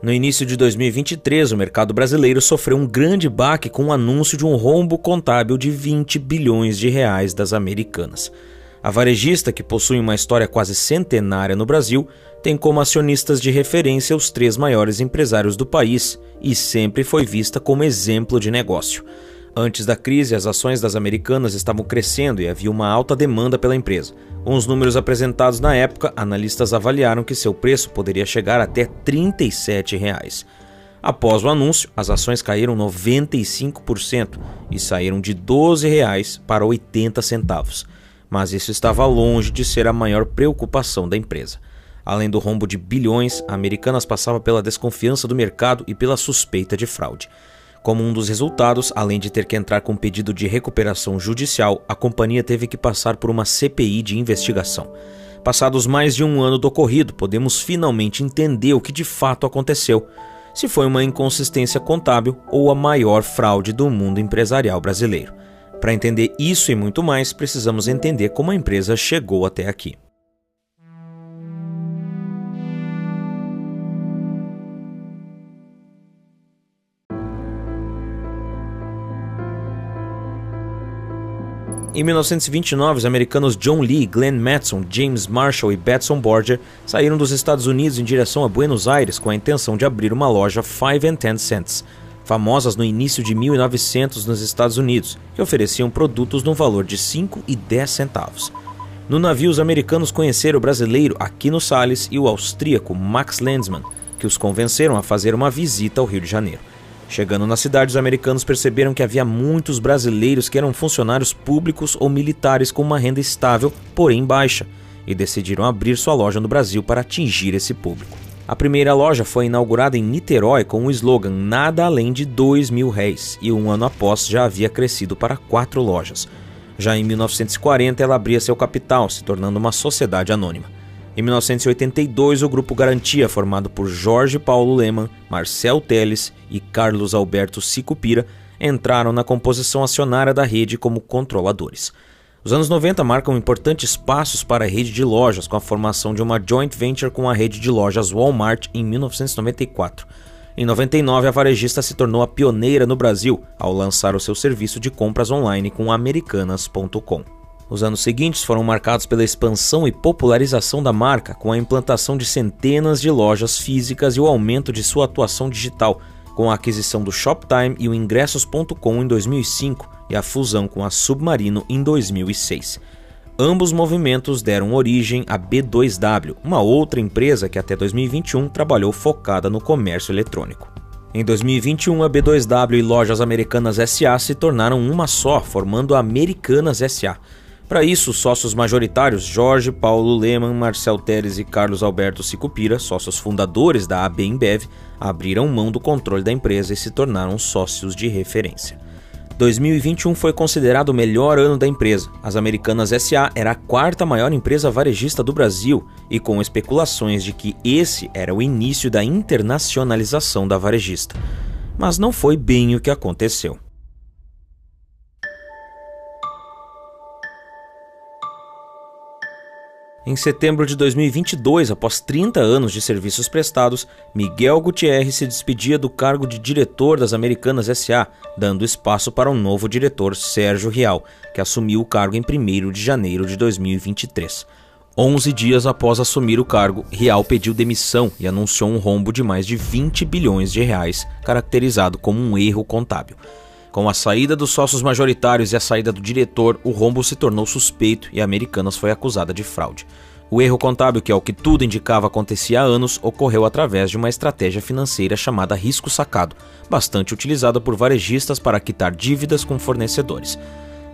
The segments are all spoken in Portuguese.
No início de 2023, o mercado brasileiro sofreu um grande baque com o anúncio de um rombo contábil de 20 bilhões de reais das Americanas. A varejista, que possui uma história quase centenária no Brasil, tem como acionistas de referência os 3 maiores empresários do país e sempre foi vista como exemplo de negócio. Antes da crise, as ações das Americanas estavam crescendo e havia uma alta demanda pela empresa. Com os números apresentados na época, analistas avaliaram que seu preço poderia chegar até R$ 37. Após o anúncio, as ações caíram 95% e saíram de R$ 12 para 80 centavos. Mas isso estava longe de ser a maior preocupação da empresa. Além do rombo de bilhões, a Americanas passava pela desconfiança do mercado e pela suspeita de fraude. Como um dos resultados, além de ter que entrar com pedido de recuperação judicial, a companhia teve que passar por uma CPI de investigação. Passados mais de um ano do ocorrido, podemos finalmente entender o que de fato aconteceu, se foi uma inconsistência contábil ou a maior fraude do mundo empresarial brasileiro. Para entender isso e muito mais, precisamos entender como a empresa chegou até aqui. Em 1929, os americanos John Lee, Glenn Mattson, James Marshall e Batson Borger saíram dos Estados Unidos em direção a Buenos Aires com a intenção de abrir uma loja 5 and 10 cents, famosas no início de 1900 nos Estados Unidos, que ofereciam produtos no valor de 5 e 10 centavos. No navio, os americanos conheceram o brasileiro Aquino Salles e o austríaco Max Landsmann, que os convenceram a fazer uma visita ao Rio de Janeiro. Chegando na cidade, os americanos perceberam que havia muitos brasileiros que eram funcionários públicos ou militares com uma renda estável, porém baixa, e decidiram abrir sua loja no Brasil para atingir esse público. A primeira loja foi inaugurada em Niterói com o slogan "Nada além de R$2.000", e um ano após já havia crescido para 4 lojas. Já em 1940, ela abria seu capital, se tornando uma sociedade anônima. Em 1982, o Grupo Garantia, formado por Jorge Paulo Lemann, Marcel Teles e Carlos Alberto Sicupira, entraram na composição acionária da rede como controladores. Os anos 90 marcam importantes passos para a rede de lojas, com a formação de uma joint venture com a rede de lojas Walmart em 1994. Em 99, a varejista se tornou a pioneira no Brasil ao lançar o seu serviço de compras online com Americanas.com. Os anos seguintes foram marcados pela expansão e popularização da marca, com a implantação de centenas de lojas físicas e o aumento de sua atuação digital, com a aquisição do Shoptime e o Ingressos.com em 2005 e a fusão com a Submarino em 2006. Ambos movimentos deram origem à B2W, uma outra empresa que até 2021 trabalhou focada no comércio eletrônico. Em 2021, a B2W e Lojas Americanas S.A. se tornaram uma só, formando a Americanas S.A. Para isso, os sócios majoritários Jorge Paulo Lemann, Marcel Teles e Carlos Alberto Sicupira, sócios fundadores da AB InBev, abriram mão do controle da empresa e se tornaram sócios de referência. 2021 foi considerado o melhor ano da empresa. As Americanas S.A. era a 4ª maior empresa varejista do Brasil e com especulações de que esse era o início da internacionalização da varejista. Mas não foi bem o que aconteceu. Em setembro de 2022, após 30 anos de serviços prestados, Miguel Gutierrez se despedia do cargo de diretor das Americanas S.A., dando espaço para um novo diretor, Sérgio Rial, que assumiu o cargo em 1º de janeiro de 2023. 11 dias após assumir o cargo, Rial pediu demissão e anunciou um rombo de mais de 20 bilhões de reais, caracterizado como um erro contábil. Com a saída dos sócios majoritários e a saída do diretor, o rombo se tornou suspeito e a Americanas foi acusada de fraude. O erro contábil, que é o que tudo indicava acontecia há anos, ocorreu através de uma estratégia financeira chamada risco sacado, bastante utilizada por varejistas para quitar dívidas com fornecedores.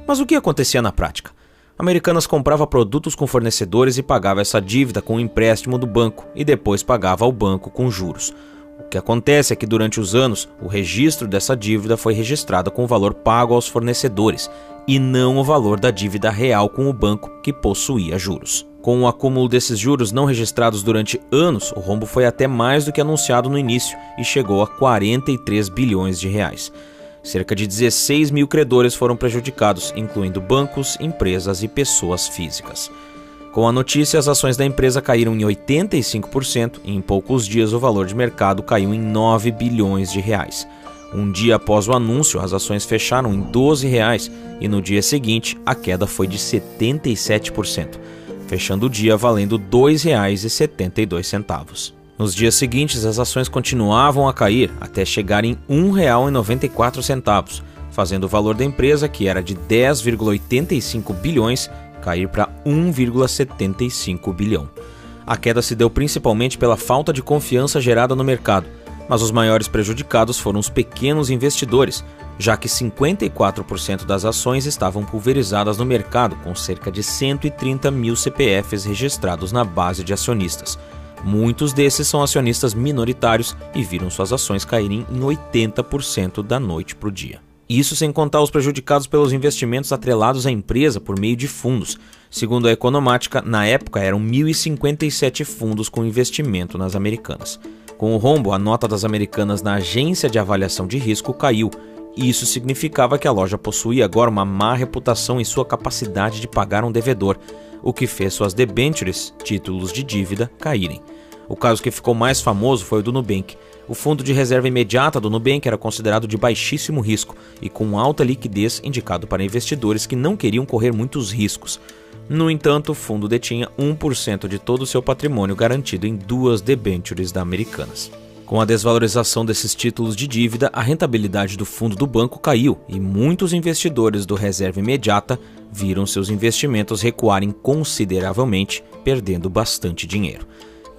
Mas o que acontecia na prática? Americanas comprava produtos com fornecedores e pagava essa dívida com um empréstimo do banco e depois pagava ao banco com juros. O que acontece é que durante os anos, o registro dessa dívida foi registrado com o valor pago aos fornecedores e não o valor da dívida real com o banco que possuía juros. Com o acúmulo desses juros não registrados durante anos, o rombo foi até mais do que anunciado no início e chegou a 43 bilhões de reais. Cerca de 16 mil credores foram prejudicados, incluindo bancos, empresas e pessoas físicas. Com a notícia, as ações da empresa caíram em 85% e em poucos dias o valor de mercado caiu em 9 bilhões de reais. Um dia após o anúncio, as ações fecharam em R$ 12 e no dia seguinte a queda foi de 77%, fechando o dia valendo R$ 2,72. Nos dias seguintes, as ações continuavam a cair até chegarem em R$ 1,94, fazendo o valor da empresa, que era de 10,85 bilhões, cair para 1,75 bilhão. A queda se deu principalmente pela falta de confiança gerada no mercado, mas os maiores prejudicados foram os pequenos investidores, já que 54% das ações estavam pulverizadas no mercado, com cerca de 130 mil CPFs registrados na base de acionistas. Muitos desses são acionistas minoritários e viram suas ações caírem em 80% da noite para o dia. Isso sem contar os prejudicados pelos investimentos atrelados à empresa por meio de fundos. Segundo a Economática, na época eram 1.057 fundos com investimento nas Americanas. Com o rombo, a nota das Americanas na agência de avaliação de risco caiu. Isso significava que a loja possuía agora uma má reputação em sua capacidade de pagar um devedor, o que fez suas debêntures, títulos de dívida, caírem. O caso que ficou mais famoso foi o do Nubank. O fundo de reserva imediata do Nubank era considerado de baixíssimo risco e com alta liquidez, indicado para investidores que não queriam correr muitos riscos. No entanto, o fundo detinha 1% de todo o seu patrimônio garantido em 2 debêntures da Americanas. Com a desvalorização desses títulos de dívida, a rentabilidade do fundo do banco caiu e muitos investidores do reserva imediata viram seus investimentos recuarem consideravelmente, perdendo bastante dinheiro.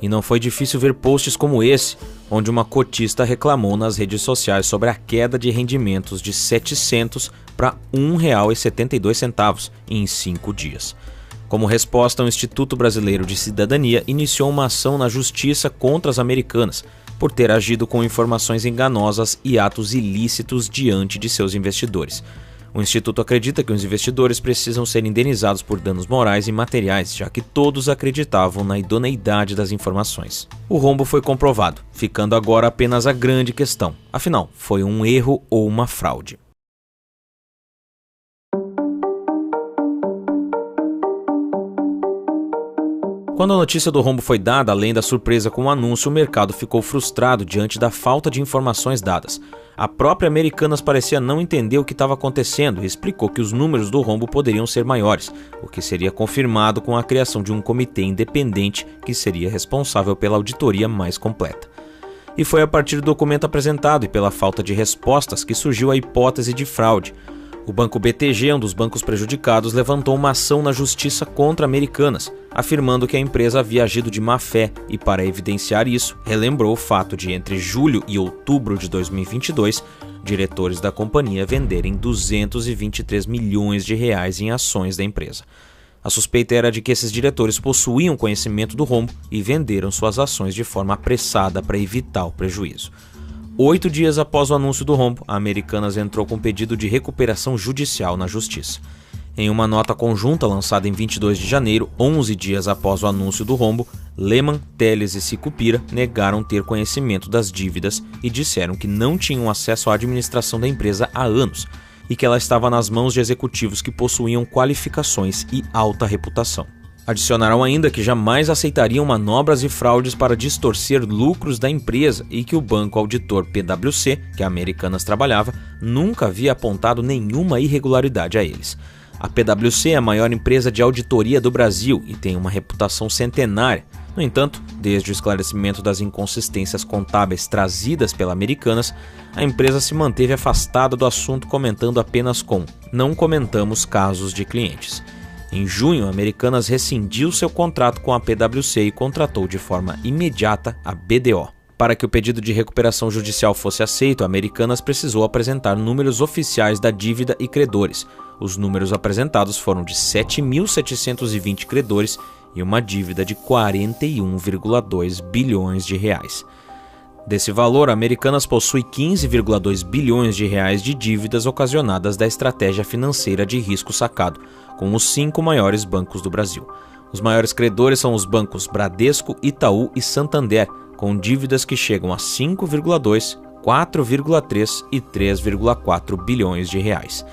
E não foi difícil ver posts como esse, onde uma cotista reclamou nas redes sociais sobre a queda de rendimentos de 700 para R$ 1,72 em 5 dias. Como resposta, o Instituto Brasileiro de Cidadania iniciou uma ação na justiça contra as Americanas por ter agido com informações enganosas e atos ilícitos diante de seus investidores. O Instituto acredita que os investidores precisam ser indenizados por danos morais e materiais, já que todos acreditavam na idoneidade das informações. O rombo foi comprovado, ficando agora apenas a grande questão. Afinal, foi um erro ou uma fraude? Quando a notícia do rombo foi dada, além da surpresa com o anúncio, o mercado ficou frustrado diante da falta de informações dadas. A própria Americanas parecia não entender o que estava acontecendo e explicou que os números do rombo poderiam ser maiores, o que seria confirmado com a criação de um comitê independente que seria responsável pela auditoria mais completa. E foi a partir do documento apresentado e pela falta de respostas que surgiu a hipótese de fraude. O Banco BTG, um dos bancos prejudicados, levantou uma ação na justiça contra Americanas, afirmando que a empresa havia agido de má fé e, para evidenciar isso, relembrou o fato de, entre julho e outubro de 2022, diretores da companhia venderem 223 milhões de reais em ações da empresa. A suspeita era de que esses diretores possuíam conhecimento do rombo e venderam suas ações de forma apressada para evitar o prejuízo. 8 dias após o anúncio do rombo, a Americanas entrou com pedido de recuperação judicial na Justiça. Em uma nota conjunta lançada em 22 de janeiro, 11 dias após o anúncio do rombo, Lehman, Teles e Sicupira negaram ter conhecimento das dívidas e disseram que não tinham acesso à administração da empresa há anos e que ela estava nas mãos de executivos que possuíam qualificações e alta reputação. Adicionaram ainda que jamais aceitariam manobras e fraudes para distorcer lucros da empresa e que o banco auditor PwC, que a Americanas trabalhava, nunca havia apontado nenhuma irregularidade a eles. A PwC é a maior empresa de auditoria do Brasil e tem uma reputação centenária. No entanto, desde o esclarecimento das inconsistências contábeis trazidas pela Americanas, a empresa se manteve afastada do assunto, comentando apenas com "não comentamos casos de clientes". Em junho, a Americanas rescindiu seu contrato com a PwC e contratou de forma imediata a BDO. Para que o pedido de recuperação judicial fosse aceito, a Americanas precisou apresentar números oficiais da dívida e credores. Os números apresentados foram de 7.720 credores e uma dívida de 41,2 bilhões de reais. Desse valor, a Americanas possui 15,2 bilhões de reais de dívidas ocasionadas da estratégia financeira de risco sacado, com os 5 maiores bancos do Brasil. Os maiores credores são os bancos Bradesco, Itaú e Santander, com dívidas que chegam a 5,2, 4,3 e 3,4 bilhões de reais.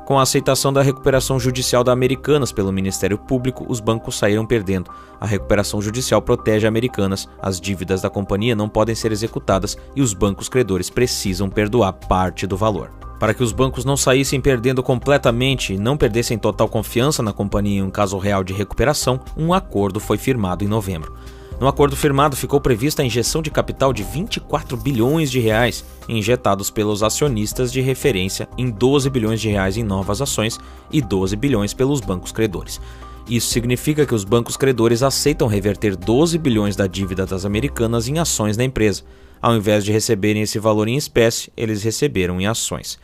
Com a aceitação da recuperação judicial da Americanas pelo Ministério Público, os bancos saíram perdendo. A recuperação judicial protege a Americanas, as dívidas da companhia não podem ser executadas e os bancos credores precisam perdoar parte do valor. Para que os bancos não saíssem perdendo completamente e não perdessem total confiança na companhia em um caso real de recuperação, um acordo foi firmado em novembro. No acordo firmado ficou prevista a injeção de capital de 24 bilhões de reais, injetados pelos acionistas de referência em 12 bilhões de reais em novas ações e 12 bilhões pelos bancos credores. Isso significa que os bancos credores aceitam reverter 12 bilhões da dívida das Americanas em ações da empresa. Ao invés de receberem esse valor em espécie, eles receberam em ações.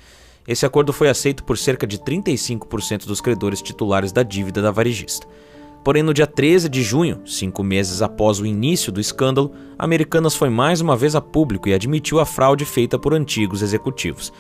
Esse acordo foi aceito por cerca de 35% dos credores titulares da dívida da varejista. Porém, no dia 13 de junho, 5 meses após o início do escândalo, a Americanas foi mais uma vez a público e admitiu a fraude feita por antigos executivos.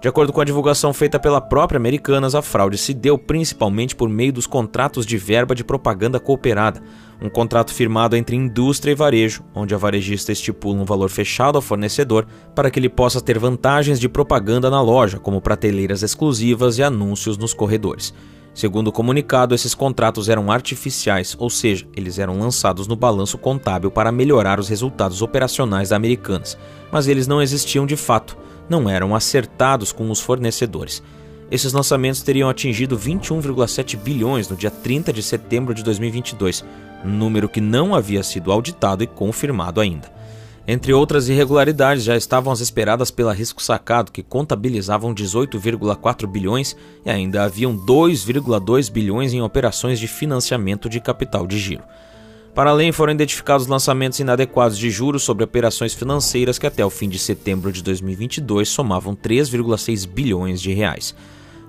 De acordo com a divulgação feita pela própria Americanas, a fraude se deu principalmente por meio dos contratos de verba de propaganda cooperada, um contrato firmado entre indústria e varejo, onde a varejista estipula um valor fechado ao fornecedor para que ele possa ter vantagens de propaganda na loja, como prateleiras exclusivas e anúncios nos corredores. Segundo o comunicado, esses contratos eram artificiais, ou seja, eles eram lançados no balanço contábil para melhorar os resultados operacionais da Americanas, mas eles não existiam de fato, não eram acertados com os fornecedores. Esses lançamentos teriam atingido 21,7 bilhões no dia 30 de setembro de 2022, número que não havia sido auditado e confirmado ainda. Entre outras irregularidades, já estavam as esperadas pela Risco Sacado, que contabilizavam 18,4 bilhões e ainda haviam 2,2 bilhões em operações de financiamento de capital de giro. Para além, foram identificados lançamentos inadequados de juros sobre operações financeiras que até o fim de setembro de 2022 somavam 3,6 bilhões de reais.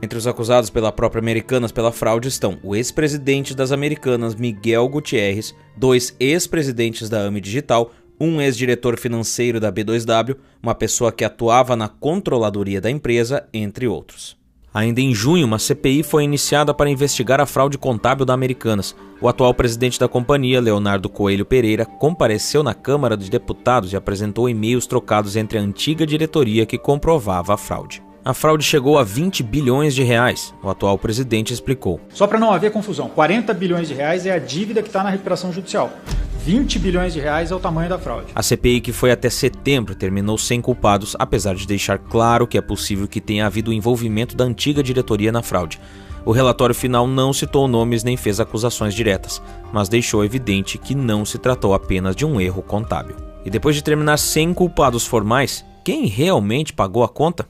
Entre os acusados pela própria Americanas pela fraude estão o ex-presidente das Americanas, Miguel Gutierrez, 2 ex-presidentes da AME Digital, um ex-diretor financeiro da B2W, uma pessoa que atuava na controladoria da empresa, entre outros. Ainda em junho, uma CPI foi iniciada para investigar a fraude contábil da Americanas. O atual presidente da companhia, Leonardo Coelho Pereira, compareceu na Câmara dos Deputados e apresentou e-mails trocados entre a antiga diretoria que comprovava a fraude. A fraude chegou a 20 bilhões de reais, o atual presidente explicou. Só para não haver confusão, 40 bilhões de reais é a dívida que está na recuperação judicial. 20 bilhões de reais é o tamanho da fraude. A CPI, que foi até setembro, terminou sem culpados, apesar de deixar claro que é possível que tenha havido o envolvimento da antiga diretoria na fraude. O relatório final não citou nomes nem fez acusações diretas, mas deixou evidente que não se tratou apenas de um erro contábil. E depois de terminar sem culpados formais, quem realmente pagou a conta?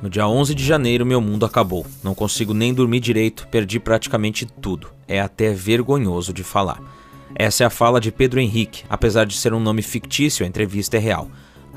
No dia 11 de janeiro, meu mundo acabou. Não consigo nem dormir direito, perdi praticamente tudo. É até vergonhoso de falar. Essa é a fala de Pedro Henrique. Apesar de ser um nome fictício, a entrevista é real.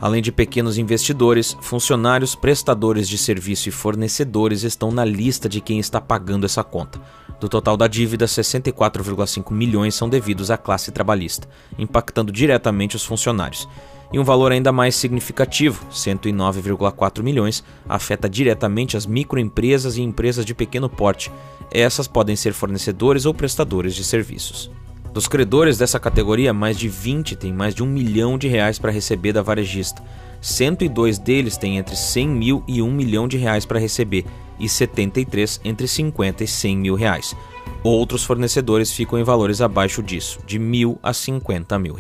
Além de pequenos investidores, funcionários, prestadores de serviço e fornecedores estão na lista de quem está pagando essa conta. Do total da dívida, 64,5 milhões são devidos à classe trabalhista, impactando diretamente os funcionários. E um valor ainda mais significativo, 109,4 milhões, afeta diretamente as microempresas e empresas de pequeno porte. Essas podem ser fornecedores ou prestadores de serviços. Dos credores dessa categoria, mais de 20 têm mais de R$1 milhão para receber da varejista. 102 deles têm entre 100 mil e R$1 milhão para receber, e 73 entre 50 e 100 mil reais. Outros fornecedores ficam em valores abaixo disso, de R$1.000 a R$50 mil.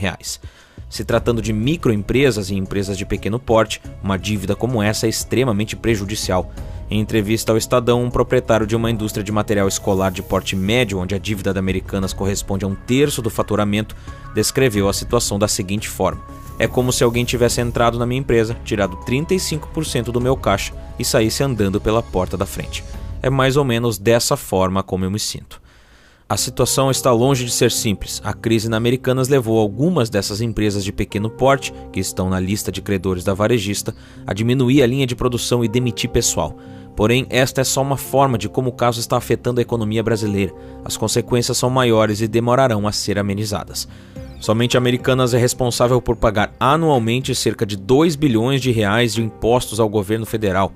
Se tratando de microempresas e empresas de pequeno porte, uma dívida como essa é extremamente prejudicial. Em entrevista ao Estadão, um proprietário de uma indústria de material escolar de porte médio, onde a dívida da Americanas corresponde a 1/3 do faturamento, descreveu a situação da seguinte forma: é como se alguém tivesse entrado na minha empresa, tirado 35% do meu caixa e saísse andando pela porta da frente. É mais ou menos dessa forma como eu me sinto. A situação está longe de ser simples. A crise na Americanas levou algumas dessas empresas de pequeno porte, que estão na lista de credores da varejista, a diminuir a linha de produção e demitir pessoal. Porém, esta é só uma forma de como o caso está afetando a economia brasileira. As consequências são maiores e demorarão a ser amenizadas. Somente a Americanas é responsável por pagar anualmente cerca de 2 bilhões de reais de impostos ao governo federal.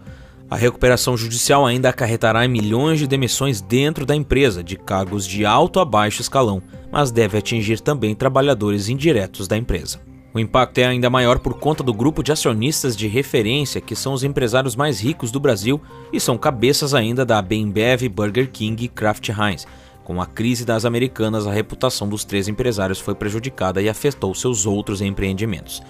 A recuperação judicial ainda acarretará em milhões de demissões dentro da empresa, de cargos de alto a baixo escalão, mas deve atingir também trabalhadores indiretos da empresa. O impacto é ainda maior por conta do grupo de acionistas de referência, que são os empresários mais ricos do Brasil e são cabeças ainda da Bembev, Burger King e Kraft Heinz. Com a crise das Americanas, a reputação dos 3 empresários foi prejudicada e afetou seus outros empreendimentos.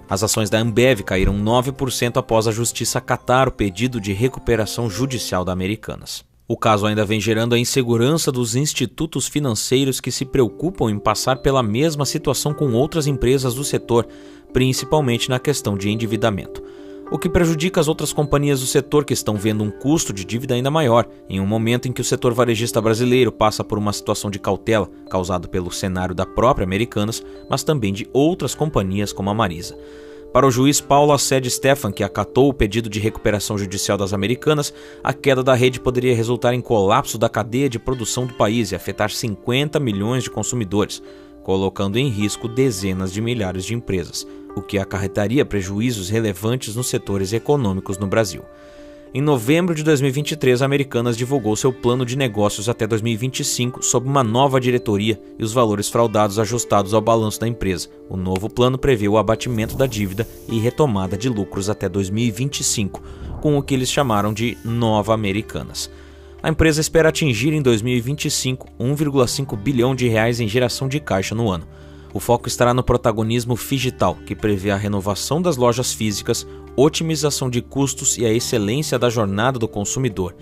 As ações da Ambev caíram 9% após a justiça acatar o pedido de recuperação judicial da Americanas. O caso ainda vem gerando a insegurança dos institutos financeiros que se preocupam em passar pela mesma situação com outras empresas do setor, principalmente na questão de endividamento. O que prejudica as outras companhias do setor que estão vendo um custo de dívida ainda maior, em um momento em que o setor varejista brasileiro passa por uma situação de cautela, causado pelo cenário da própria Americanas, mas também de outras companhias como a Marisa. Para o juiz Paulo Assed Stefan, que acatou o pedido de recuperação judicial das Americanas, a queda da rede poderia resultar em colapso da cadeia de produção do país e afetar 50 milhões de consumidores, colocando em risco dezenas de milhares de empresas, o que acarretaria prejuízos relevantes nos setores econômicos no Brasil. Em novembro de 2023, a Americanas divulgou seu plano de negócios até 2025 sob uma nova diretoria e os valores fraudados ajustados ao balanço da empresa. O novo plano prevê o abatimento da dívida e retomada de lucros até 2025, com o que eles chamaram de Nova Americanas. A empresa espera atingir em 2025 1,5 bilhão de reais em geração de caixa no ano. O foco estará no protagonismo digital, que prevê a renovação das lojas físicas, otimização de custos e a excelência da jornada do consumidor.